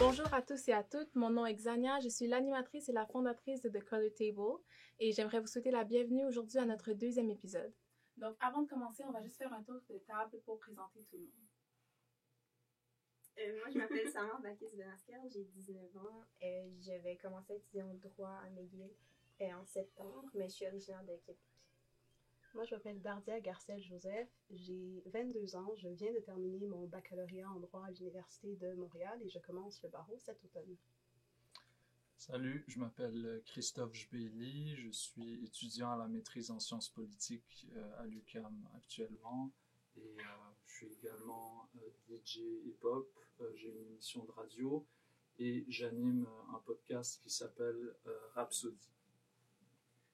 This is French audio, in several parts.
Bonjour à tous et à toutes, mon nom est Xania, je suis l'animatrice et la fondatrice de The Color Table et j'aimerais vous souhaiter la bienvenue aujourd'hui à notre deuxième épisode. Donc avant de commencer, on va juste faire un tour de table pour présenter tout le monde. Moi, je m'appelle Samar Bakis-Benasquer, j'ai 19 ans. Je vais commencer à étudier en droit à McGill en septembre, mais je suis originaire de Québec. Moi, je m'appelle Dardia Garcel-Joseph, j'ai 22 ans, je viens de terminer mon baccalauréat en droit à l'Université de Montréal et je commence le barreau cet automne. Salut, je m'appelle Christophe Jbeili, je suis étudiant à la maîtrise en sciences politiques à l'UQAM actuellement et je suis également DJ hip-hop, j'ai une émission de radio et j'anime un podcast qui s'appelle Rhapsody.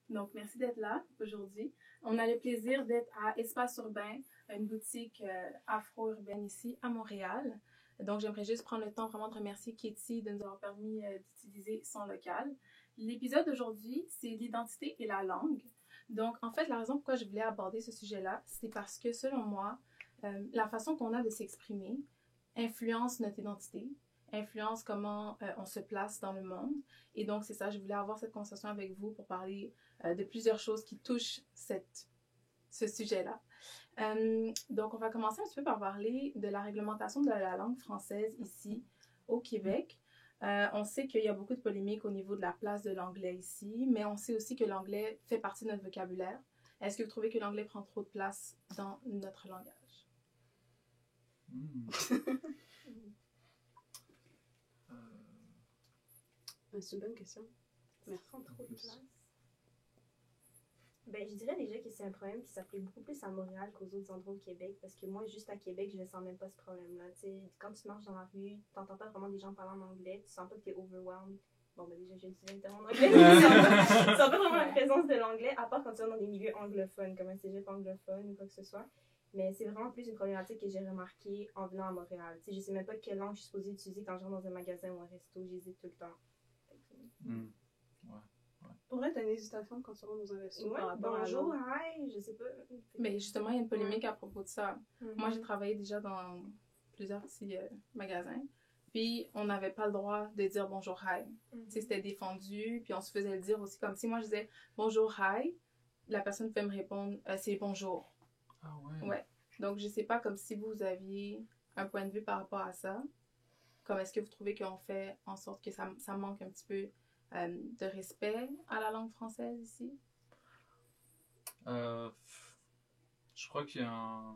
Donc merci d'être là aujourd'hui. On a le plaisir d'être à Espace Urbain, une boutique afro-urbaine ici à Montréal. Donc, j'aimerais juste prendre le temps vraiment de remercier Katie de nous avoir permis d'utiliser son local. L'épisode d'aujourd'hui, c'est l'identité et la langue. Donc, en fait, la raison pourquoi je voulais aborder ce sujet-là, c'est parce que, selon moi, la façon qu'on a de s'exprimer influence notre identité, influence comment on se place dans le monde. Et donc, c'est ça, je voulais avoir cette conversation avec vous pour parler de plusieurs choses qui touchent ce sujet-là. Donc, on va commencer un petit peu par parler de la réglementation de la langue française ici au Québec. On sait qu'il y a beaucoup de polémiques au niveau de la place de l'anglais ici, mais on sait aussi que l'anglais fait partie de notre vocabulaire. Est-ce que vous trouvez que l'anglais prend trop de place dans notre langage? C'est une bonne question. Mais prend trop de place. Ben, je dirais déjà que c'est un problème qui s'applique beaucoup plus à Montréal qu'aux autres endroits au Québec, parce que moi, juste à Québec, je ne sens même pas ce problème-là. T'sais, quand tu marches dans la rue, tu n'entends pas vraiment des gens parler en anglais, tu sens pas que tu es overwhelmed. Bon, ben déjà, j'ai utilisé le terme en anglais, mais tu sens pas vraiment la présence de l'anglais, à part quand tu vas dans des milieux anglophones, comme un cégep anglophone ou quoi que ce soit. Mais c'est vraiment plus une problématique que j'ai remarquée en venant à Montréal. T'sais, je sais même pas quelle langue je suis supposée utiliser quand je rentre dans un magasin ou un resto, j'hésite tout le temps. Pour vrai, t'as une hésitation quand tu rentres dans un resto par rapport à bonjour, hi, je sais pas. Mais justement, il y a une polémique à propos de ça. Moi, j'ai travaillé déjà dans plusieurs petits magasins. Puis, on n'avait pas le droit de dire bonjour, hi. C'était défendu. Puis, on se faisait le dire aussi comme si moi, je disais bonjour, hi. La personne pouvait me répondre c'est bonjour. Ah ouais? Ouais. Donc, je sais pas comme si vous aviez un point de vue par rapport à ça. Comme est-ce que vous trouvez qu'on fait en sorte que ça manque un petit peu de respect à la langue française ici? Je crois qu'il y a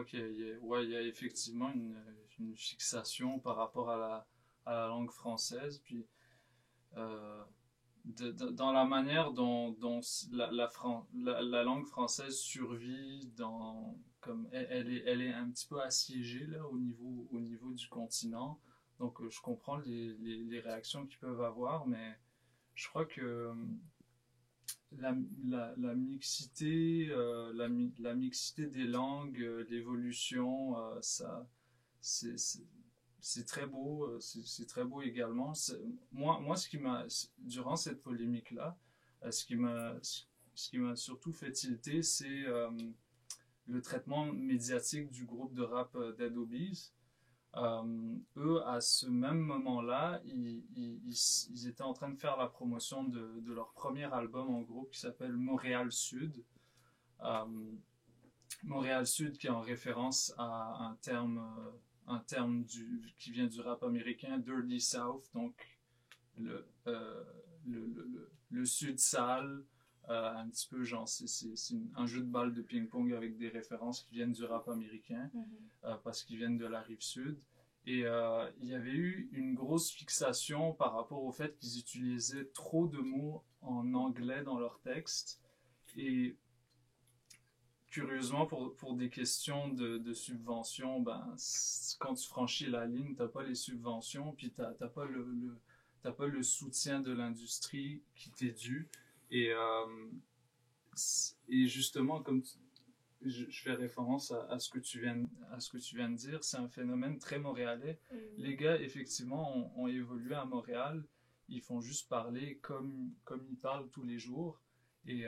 il y a effectivement une fixation par rapport à la langue française, puis dans la manière dont la langue française survit, comme elle est un petit peu assiégée là, au niveau du continent. Donc je comprends les réactions qu'ils peuvent avoir, mais je crois que la mixité, la mixité des langues, l'évolution, c'est très beau, c'est très beau également. Moi, durant cette polémique-là, ce qui m'a surtout fait tilter, c'est le traitement médiatique du groupe de rap Dead Obies. Eux, à ce même moment-là, ils étaient en train de faire la promotion de leur premier album en groupe qui s'appelle Montréal Sud. Montréal Sud qui est en référence à un terme qui vient du rap américain, Dirty South, donc le sud sale, un petit peu genre c'est un jeu de balle de ping-pong avec des références qui viennent du rap américain, parce qu'ils viennent de la rive sud. Et il y avait eu une grosse fixation par rapport au fait qu'ils utilisaient trop de mots en anglais dans leurs textes. Et curieusement, pour des questions de subventions, ben, quand tu franchis la ligne, t'as pas les subventions, puis t'as pas le soutien de l'industrie qui t'est dû. Et justement, comme je fais référence à ce que tu viens de dire, c'est un phénomène très montréalais. Les gars, effectivement, ont évolué à Montréal. Ils font juste parler comme ils parlent tous les jours. Et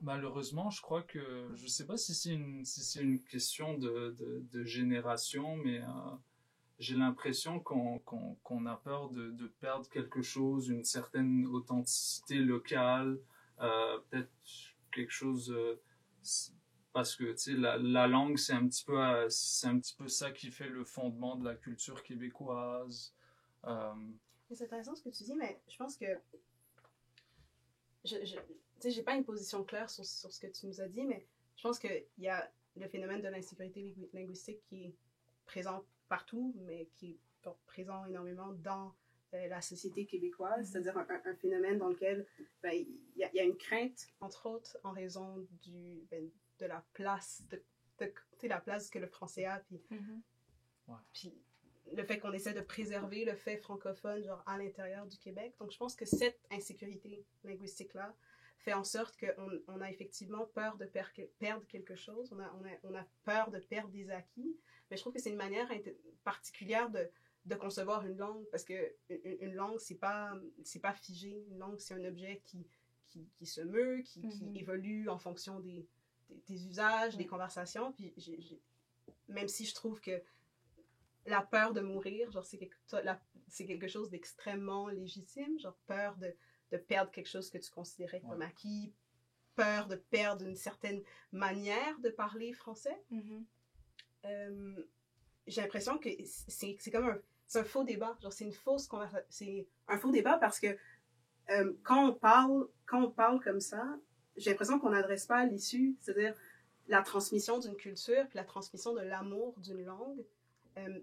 malheureusement, je crois que, je sais pas si c'est une question de génération, mais j'ai l'impression qu'on a peur de perdre quelque chose, une certaine authenticité locale, peut-être quelque chose, parce que tu sais, la langue, c'est un petit peu ça qui fait le fondement de la culture québécoise. C'est intéressant ce que tu dis, mais je pense que tu sais, j'ai pas une position claire sur ce que tu nous as dit, mais je pense qu'il y a le phénomène de l'insécurité linguistique qui est présent partout, mais qui est présent énormément dans la société québécoise, c'est-à-dire un phénomène dans lequel ben, il y a une crainte, entre autres, en raison de la place, la place que le français a, puis, puis le fait qu'on essaie de préserver le fait francophone genre à l'intérieur du Québec. Donc je pense que cette insécurité linguistique-là fait en sorte qu'on a effectivement peur de perdre quelque chose, on a peur de perdre des acquis, mais je trouve que c'est une manière particulière de concevoir une langue, parce que une langue, c'est pas figé. Une langue, c'est un objet qui se meut, qui évolue en fonction des usages, des conversations, puis même si je trouve que la peur de mourir, genre c'est quelque chose d'extrêmement légitime, genre peur de perdre quelque chose que tu considérais comme acquis, peur de perdre une certaine manière de parler français. J'ai l'impression que c'est comme c'est un faux débat, genre c'est une fausse conversation, c'est un faux débat parce que quand on parle comme ça, j'ai l'impression qu'on n'adresse pas l'issue, c'est-à-dire la transmission d'une culture, puis la transmission de l'amour d'une langue.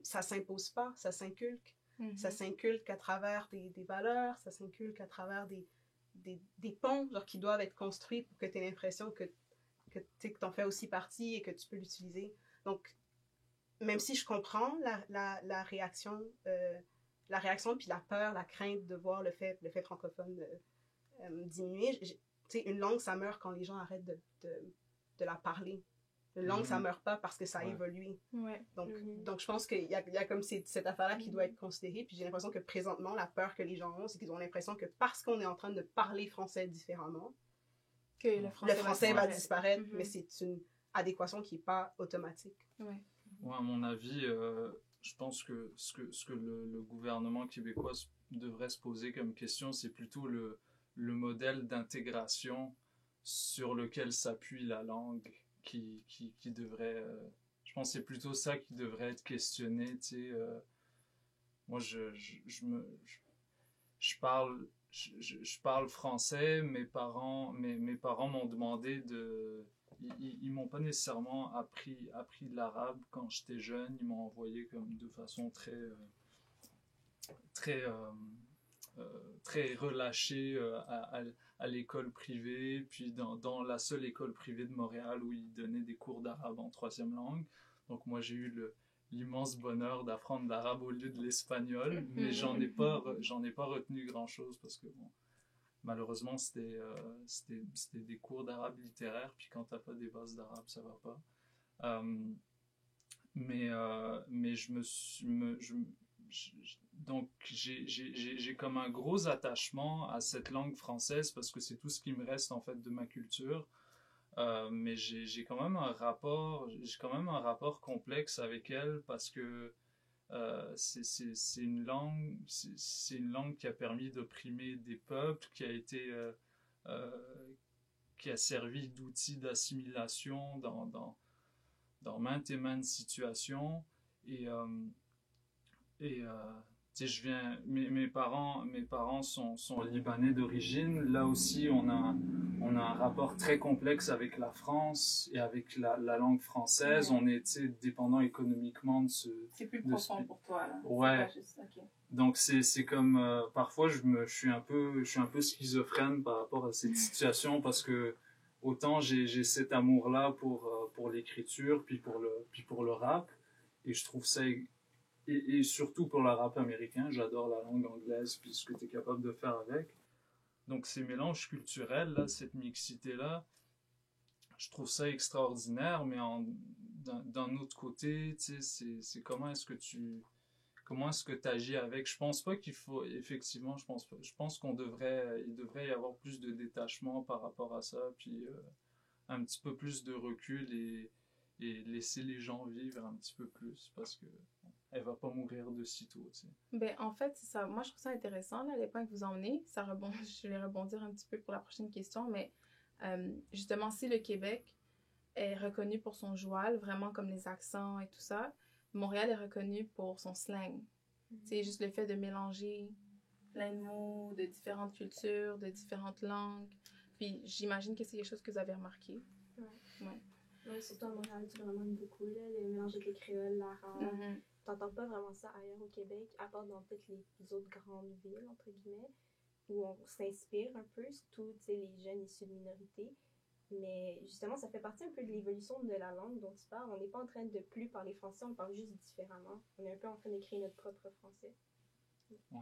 Ça s'impose pas, ça s'inculque. Ça s'inculque à travers des valeurs, ça s'inculque à travers des ponts genre, qui doivent être construits pour que tu aies l'impression que t'en fais aussi partie et que tu peux l'utiliser. Donc, même si je comprends la réaction puis la peur, la crainte de voir le fait francophone diminuer, une langue, ça meurt quand les gens arrêtent de la parler. Une langue, ça meurt pas parce que ça a évolué. Donc, je pense qu'il y a comme cette affaire-là qui doit être considérée. Puis j'ai l'impression que présentement, la peur que les gens ont, c'est qu'ils ont l'impression que parce qu'on est en train de parler français différemment, que le français va disparaître. Mais c'est une adéquation qui n'est pas automatique. À mon avis, je pense que ce que le gouvernement québécois devrait se poser comme question, c'est plutôt le modèle d'intégration sur lequel s'appuie la langue qui devrait... je pense que c'est plutôt ça qui devrait être questionné, tu sais. Moi, je parle français, mes parents m'ont demandé ils m'ont pas nécessairement appris l'arabe quand j'étais jeune, ils m'ont envoyé comme de façon très relâchée à l'école privée, puis dans la seule école privée de Montréal où ils donnaient des cours d'arabe en 3e langue. Donc moi j'ai eu l'immense bonheur d'apprendre l'arabe au lieu de l'espagnol, mais j'en ai pas retenu grand chose parce que bon, malheureusement c'était des cours d'arabe littéraire, puis quand t'as pas des bases d'arabe ça va pas. Mais donc j'ai comme un gros attachement à cette langue française parce que c'est tout ce qui me reste en fait de ma culture. Mais j'ai quand même un rapport complexe avec elle parce que c'est une langue qui a permis d'opprimer des peuples, qui a servi d'outil d'assimilation dans maintes et maintes situations. Et tu sais, mes parents sont libanais d'origine. Là aussi, on a un rapport très complexe avec la France et avec la langue française. On est, tu sais, dépendant économiquement de ce... C'est plus profond pour toi, là. Ouais. Donc, c'est comme... parfois, je suis un peu schizophrène par rapport à cette situation parce que autant j'ai cet amour-là pour l'écriture puis pour le rap. Et je trouve ça... Et surtout pour le rap américain, j'adore la langue anglaise puis ce que tu es capable de faire avec. Donc ces mélanges culturels, là, cette mixité-là, je trouve ça extraordinaire, mais d'un autre côté, tu sais, c'est comment est-ce que tu agis avec. Je pense pas qu'il faut, effectivement, je pense il devrait y avoir plus de détachement par rapport à ça, puis un petit peu plus de recul et laisser les gens vivre un petit peu plus, parce que... Bon, elle va pas mourir de sitôt, tu sais. Ben, en fait, c'est ça. Moi, je trouve ça intéressant, là, les points que vous emmenez. Je vais rebondir un petit peu pour la prochaine question, mais justement, si le Québec est reconnu pour son joual, vraiment comme les accents et tout ça, Montréal est reconnu pour son slang. C'est juste le fait de mélanger plein de mots de différentes cultures, de différentes langues. Puis j'imagine que c'est quelque chose que vous avez remarqué. Ouais, surtout à Montréal, tu le remarques beaucoup, là, le mélange avec les créoles, l'arabe. T'entends pas vraiment ça ailleurs au Québec, à part dans peut-être les autres grandes villes, entre guillemets, où on s'inspire un peu, surtout, tu sais, les jeunes issus de minorités. Mais justement, ça fait partie un peu de l'évolution de la langue dont tu parles. On n'est pas en train de plus parler français, on parle juste différemment. On est un peu en train d'écrire notre propre français. Ouais.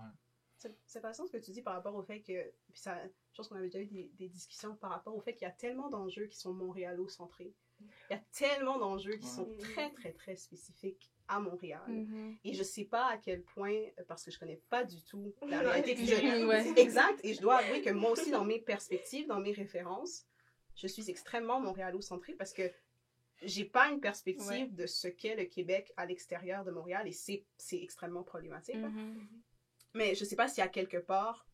C'est intéressant ce que tu dis par rapport au fait que, puis ça, je pense qu'on avait déjà eu des discussions par rapport au fait qu'il y a tellement d'enjeux qui sont montréalo-centrés. Il y a tellement d'enjeux qui sont très, très, très spécifiques à Montréal. Et je sais pas à quel point, parce que je connais pas du tout la réalité que je... Exact. Et je dois avouer que moi aussi, dans mes perspectives, dans mes références, je suis extrêmement montréalo-centrée parce que j'ai pas une perspective de ce qu'est le Québec à l'extérieur de Montréal et c'est extrêmement problématique. Mais je sais pas si à quelque part,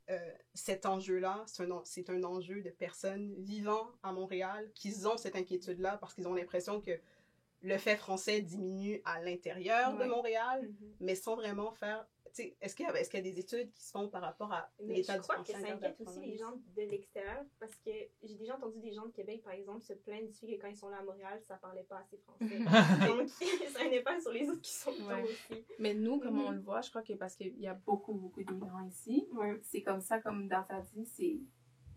cet enjeu-là, c'est un enjeu de personnes vivant à Montréal qui ont cette inquiétude-là parce qu'ils ont l'impression que le fait français diminue à l'intérieur de Montréal, mais sans vraiment faire... Est-ce qu'il y a des études qui se font par rapport à l'état du français? Je crois que ça inquiète aussi les gens de l'extérieur, parce que j'ai déjà entendu des gens de Québec, par exemple, se plaindre du fait que quand ils sont là à Montréal, ça parlait pas assez français. Donc, ça a un impact sur les autres qui sont autour aussi. Mais nous, comme on le voit, je crois que parce qu'il y a beaucoup, beaucoup d'immigrants ici, c'est comme ça, comme Dartha dit,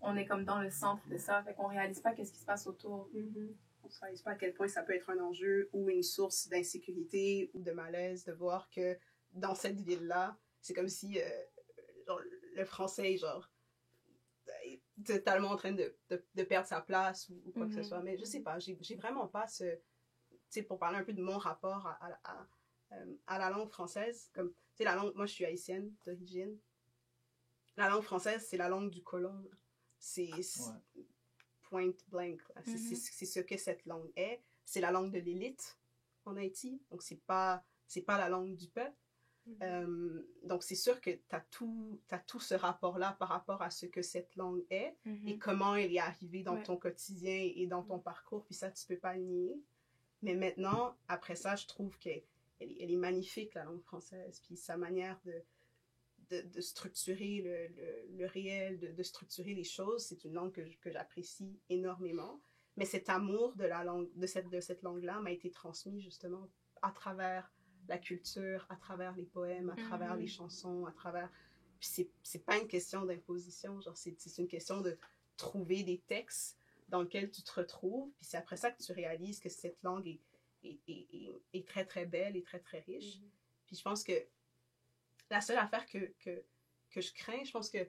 on est comme dans le centre de ça, fait qu'on réalise pas qu'est-ce qui se passe autour. On ne réalise pas à quel point ça peut être un enjeu ou une source d'insécurité ou de malaise de voir que dans cette ville-là, c'est comme si genre, le français est genre totalement en train de perdre sa place ou quoi que ce soit. Mais je sais pas, j'ai vraiment pas ce... Tu sais, pour parler un peu de mon rapport à la langue française, comme, tu sais, la langue, moi je suis haïtienne d'origine. La langue française, c'est la langue du colon. C'est point blank. C'est ce que cette langue est. C'est la langue de l'élite en Haïti. Donc, c'est pas la langue du peuple. Donc, c'est sûr que t'as tout ce rapport-là par rapport à ce que cette langue est et comment elle est arrivée dans ton quotidien et dans ton parcours. Puis ça, tu peux pas le nier. Mais maintenant, après ça, je trouve qu'elle est magnifique, la langue française. Puis sa manière de structurer le réel, de structurer les choses, c'est une langue que j'apprécie énormément. Mais cet amour de la langue, de cette langue-là m'a été transmis justement à travers la culture, à travers les poèmes, à travers les chansons, à travers... Puis c'est pas une question d'imposition, genre c'est une question de trouver des textes dans lesquels tu te retrouves, puis c'est après ça que tu réalises que cette langue est très très belle et très très riche. Puis je pense que la seule affaire que je crains, je pense que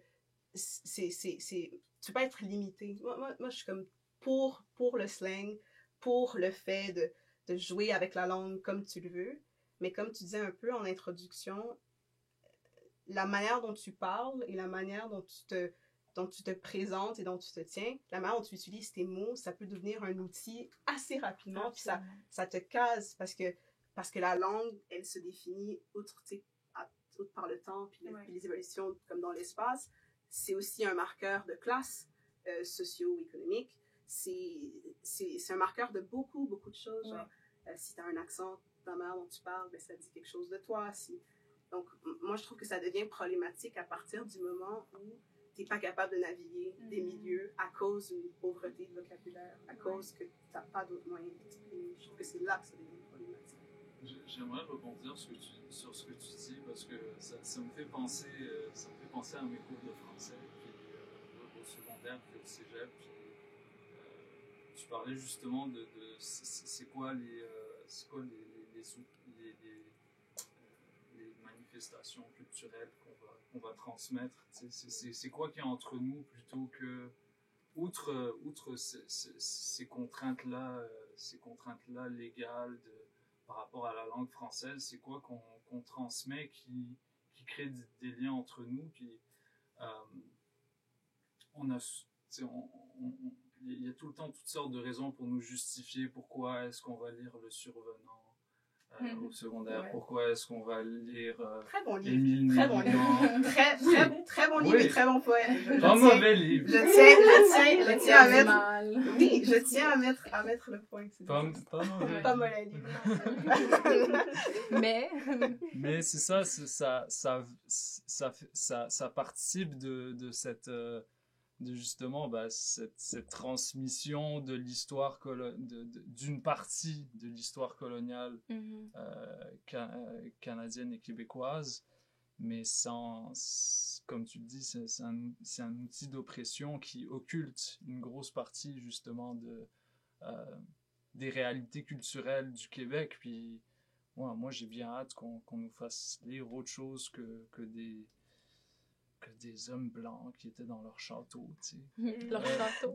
tu peux pas être limité. Moi, je suis comme pour le slang, pour le fait de jouer avec la langue comme tu le veux. Mais comme tu disais un peu en introduction, la manière dont tu parles et la manière dont tu te présentes et dont tu te tiens, la manière dont tu utilises tes mots, ça peut devenir un outil assez rapidement. Puis ça te case parce que la langue, elle se définit outre par le temps puis les évolutions comme dans l'espace. C'est aussi un marqueur de classe socio-économique. C'est un marqueur de beaucoup, beaucoup de choses. Genre, si tu as un accent, ta mère dont tu parles, ben, ça dit quelque chose de toi. Donc, moi, je trouve que ça devient problématique à partir du moment où tu n'es pas capable de naviguer des milieux à cause d'une pauvreté de vocabulaire, à cause que tu n'as pas d'autres moyens d'exprimer. Je trouve que c'est là que ça devient problématique. J'aimerais rebondir sur ce que tu dis parce que ça me fait penser à mes cours de français puis, au secondaire puis au cégep. Puis, tu parlais justement de c'est quoi les manifestations culturelles qu'on va transmettre. C'est quoi qui est entre nous plutôt que outre ces contraintes-là légales par rapport à la langue française, c'est quoi qu'on transmet qui crée des liens entre nous. Puis il y a tout le temps toutes sortes de raisons pour nous justifier pourquoi est-ce qu'on va lire Le Survenant, au secondaire. Ouais. Pourquoi est-ce qu'on va lire Très bon livre. Émile Très bon Nelligan? livre. Très bon livre Oui. et très bon poète. Pas mauvais livre. Je tiens à mettre... Mal. Oui, je tiens à mettre le point. C'est Pas bien. mauvais. Pas mauvais livre. Mais, Mais c'est ça, ça participe de cette, de justement cette transmission de l'histoire d'une partie de l'histoire coloniale canadienne et québécoise, mais comme tu le dis, c'est un outil d'oppression qui occulte une grosse partie justement des réalités culturelles du Québec. Puis moi j'ai bien hâte qu'on nous fasse lire autre chose que des hommes blancs qui étaient dans leur château, tu sais. leur château.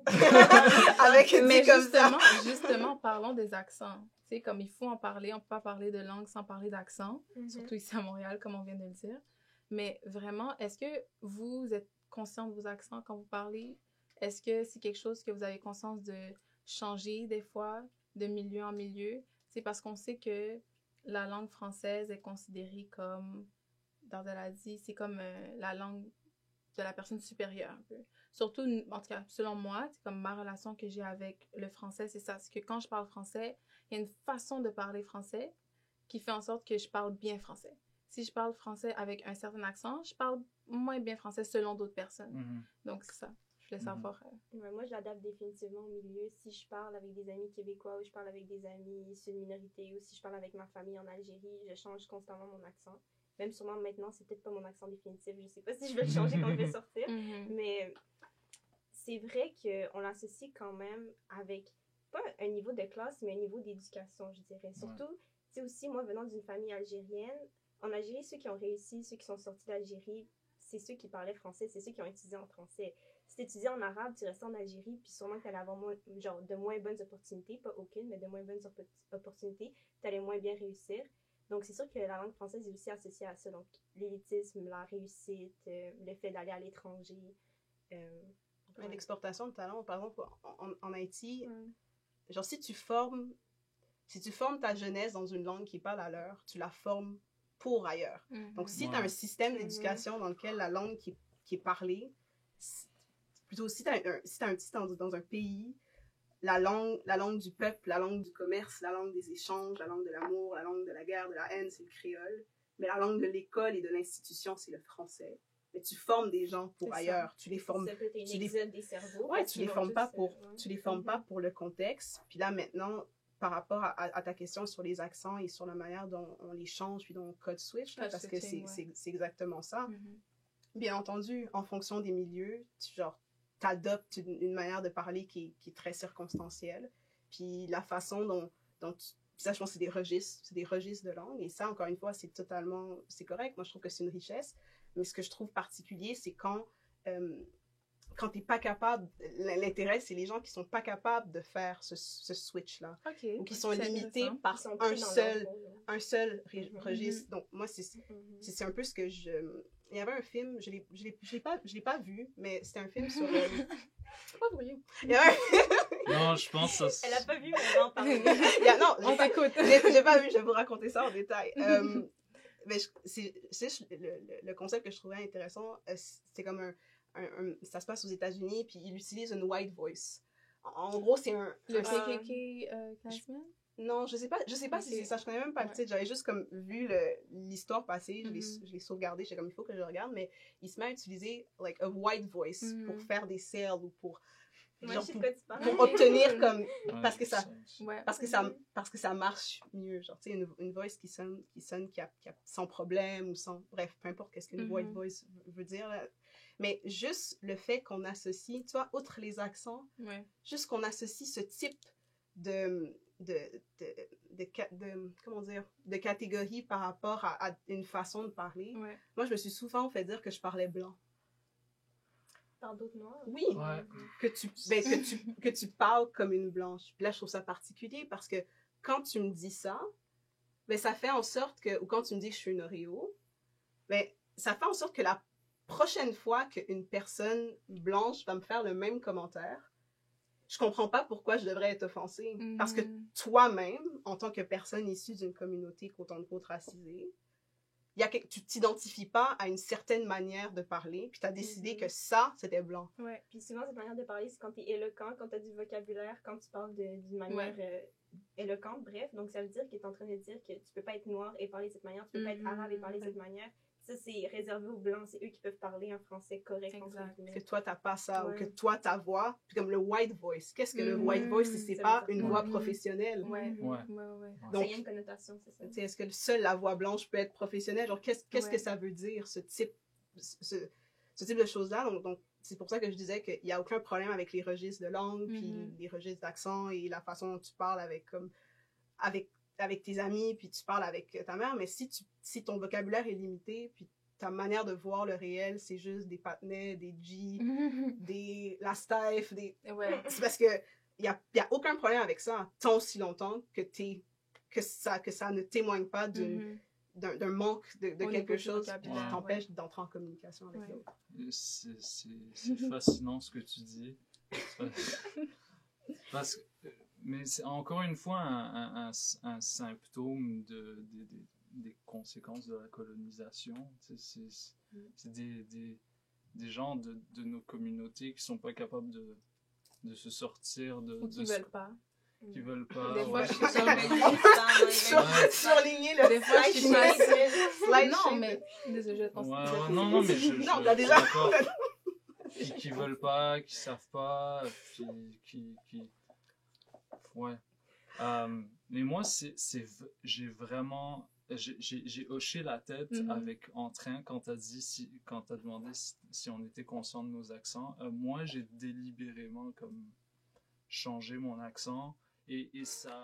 Avec une Mais vie comme ça. justement, parlons des accents. Tu sais, comme il faut en parler, on peut pas parler de langue sans parler d'accent, surtout ici à Montréal, comme on vient de le dire. Mais vraiment, est-ce que vous êtes conscient de vos accents quand vous parlez? Est-ce que c'est quelque chose que vous avez conscience de changer des fois, de milieu en milieu? C'est parce qu'on sait que la langue française est considérée comme, Dardel a dit, c'est comme la langue de la personne supérieure un peu. Surtout, en tout cas, selon moi, c'est comme ma relation que j'ai avec le français, c'est ça. C'est que quand je parle français, il y a une façon de parler français qui fait en sorte que je parle bien français. Si je parle français avec un certain accent, je parle moins bien français selon d'autres personnes. Donc, c'est ça. Je voulais savoir. Ouais, moi, je l'adapte définitivement au milieu. Si je parle avec des amis québécois ou je parle avec des amis issus de minorités ou si je parle avec ma famille en Algérie, je change constamment mon accent. Même sûrement maintenant, c'est peut-être pas mon accent définitif. Je sais pas si je vais le changer quand je vais sortir. Mais c'est vrai qu'on l'associe quand même avec, pas un niveau de classe, mais un niveau d'éducation, je dirais. Surtout, tu sais aussi, moi, venant d'une famille algérienne, en Algérie, ceux qui ont réussi, ceux qui sont sortis d'Algérie, c'est ceux qui parlaient français, c'est ceux qui ont étudié en français. Si tu étudiais en arabe, tu restais en Algérie, puis sûrement que tu allais avoir de moins bonnes opportunités, pas aucune, mais de moins bonnes opportunités, tu allais moins bien réussir. Donc, c'est sûr que la langue française est aussi associée à ça. Donc, l'élitisme, la réussite, le fait d'aller à l'étranger. Mais l'exportation de talent, par exemple, en Haïti, genre, si tu formes ta jeunesse dans une langue qui n'est pas la leur, tu la formes pour ailleurs. Donc, si tu as un système d'éducation dans lequel la langue qui est parlée, plutôt si tu as un petit dans un pays, la langue du peuple, la langue du commerce, la langue des échanges, la langue de l'amour, la langue de la guerre, de la haine, c'est le créole. Mais la langue de l'école et de l'institution, c'est le français. Mais tu formes des gens pour ailleurs. Tu les formes. Ça peut être une exode des cerveaux. Ouais, tu les formes pas pour le contexte. Puis là, maintenant, par rapport à ta question sur les accents et sur la manière dont on les change puis dont on code switch, là, parce que c'est exactement ça. Bien entendu, en fonction des milieux, tu adoptes une manière de parler qui est très circonstancielle. Puis la façon dont ça, je pense, c'est des registres de langue. Et ça, encore une fois, c'est correct. Moi, je trouve que c'est une richesse. Mais ce que je trouve particulier, c'est quand t'es pas capable, l'intérêt, c'est les gens qui sont pas capables de faire ce switch-là. Ou qui sont limités par un seul registre. Donc, moi, c'est un peu ce que il y avait un film, je l'ai pas vu, mais c'était un film sur... C'est pas vrai. Non, je pense que ça... Elle a pas vu, mais elle va en parler. Non, on t'écoute. J'ai pas vu, je vais vous raconter ça en détail. Mais le concept que je trouvais intéressant, c'est comme ça se passe aux États-Unis, puis il utilise une white voice. En gros, c'est un... Le KKK Klansman? Non, je sais pas si c'est ça, je connais même pas le titre. J'avais juste comme vu l'histoire passer, je l'ai sauvegardé, j'étais comme il faut que je le regarde, mais il se met à utiliser like a white voice pour faire des sales ou pour obtenir comme parce que ça marche mieux, genre tu sais une voice qui sonne qui a sans problème ou sans bref, peu importe qu'est-ce qu'une white voice veut dire là. Mais juste le fait qu'on associe, tu vois, outre les accents, juste qu'on associe ce type de comment dire, de catégorie par rapport à une façon de parler. Moi, je me suis souvent fait dire que je parlais blanc. Par d'autres noirs? Oui, que tu parles comme une blanche. Puis là, je trouve ça particulier parce que quand tu me dis ça, ben, ça fait en sorte que, ou quand tu me dis que je suis une Oreo, ben, ça fait en sorte que la prochaine fois qu'une personne blanche va me faire le même commentaire, je comprends pas pourquoi je devrais être offensée. Parce que Mhm. toi-même, en tant que personne issue d'une communauté quote-unquote racisée, tu t'identifies pas à une certaine manière de parler, puis tu as décidé que ça, c'était blanc. Ouais. Puis souvent, cette manière de parler, c'est quand tu es éloquent, quand tu as du vocabulaire, quand tu parles d'une manière éloquente, bref. Donc, ça veut dire qu'il est en train de dire que tu peux pas être noir et parler de cette manière, tu peux pas être arabe et parler de cette manière. Ça, c'est réservé aux blancs, c'est eux qui peuvent parler un français correct. Exact. Que toi, t'as pas ça, ou Ouais. que toi, ta voix, puis comme le white voice. Qu'est-ce que le Mhm. white voice si c'est Ça pas veut dire une quoi? voix Mhm. professionnelle? Ouais. Mhm. Ouais. Ouais. Ça Donc, y a une connotation, c'est ça. tu sais, est-ce que seule la voix blanche peut être professionnelle? Genre, qu'est-ce Ouais. que ça veut dire, ce type de choses-là? Donc, c'est pour ça que je disais qu'il n'y a aucun problème avec les registres de langue, puis les registres d'accent et la façon dont tu parles avec tes amis, puis tu parles avec ta mère. Mais si ton vocabulaire est limité, puis ta manière de voir le réel, c'est juste des patnais, des G, la stife, Ouais. c'est parce que il y a aucun problème avec ça, tant aussi longtemps que ça ne témoigne pas d'un manque de Au quelque niveau du chose qui vocabulaire, t'empêche d'entrer en communication avec Ouais. l'autre. C'est fascinant ce que tu dis. Parce que, mais c'est encore une fois un symptôme des conséquences de la colonisation. C'est des gens de nos communautés qui sont pas capables de se sortir Ou qui de ce veulent pas. qui veulent pas. Des fois, ouais. je suis Surligner le Des fois, je suis mal. slide Non, shame. mais. Désolée, je pense. Ouais, non, mais Non, je t'as suis déjà- d'accord. Qui veulent pas, qui savent pas, puis ouais. Mais moi, j'ai hoché la tête avec entrain quand t'as demandé si on était conscient de nos accents. Moi, j'ai délibérément comme changé mon accent et ça